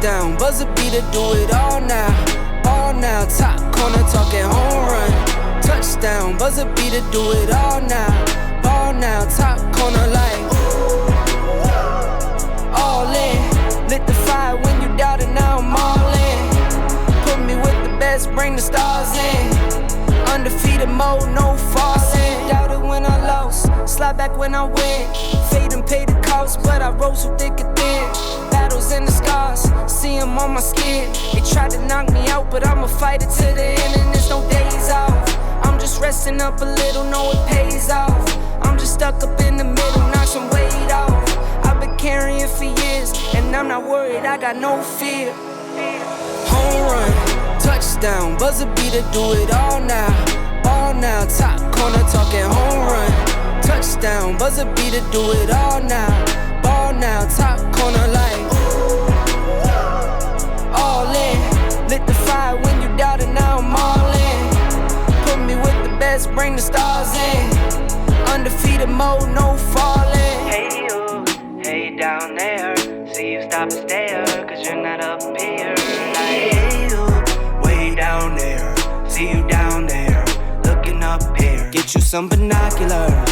Touchdown, buzzer beater, do it all now. All now, top corner talking home run. Touchdown, buzzer beater, do it all now. Ball now, top corner like all in. Lit the fire when you doubted, now I'm all in. Put me with the best, bring the stars in. Undefeated mode, no falling. Doubted when I lost, slide back when I win. Fade and pay the cost, but I rose so thick and thin. Battles and the scars, see them on my skin. They tried to knock me out, but I'ma fight it to the end, and there's no days off. I'm just resting up a little, know it pays off. I'm just stuck up in the middle, knock some weight off. I've been carrying for years, and I'm not worried, I got no fear. Home run, touchdown, buzzer beater, do it all now. All now, top corner talking home run. Touchdown, buzzer beater, do it all now. Ball now, top corner like all in. Lit the fire when you doubted, now I'm all in. Put me with the best, bring the stars in. Undefeated mode, no falling. Hey you, hey down there. See you stop and stare, cause you're not up here. Like, hey you, way down there. See you down there, looking up here. Get you some binoculars,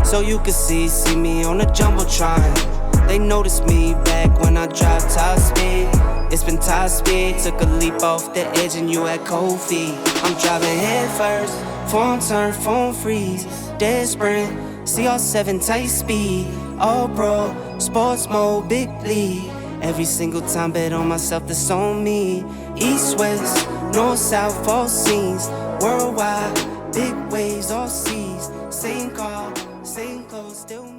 so you can see me on the Jumbotron. They noticed me back when I dropped top speed. It's been top speed, took a leap off the edge and you had cold feet. I'm driving head first, phone turn, phone freeze. Dead sprint, CR7 tight speed. All pro, sports mode, big league. Every single time bet on myself, that's on me. East, west, north, south, all scenes. Worldwide, big waves, all seas. Same car, same clothes, still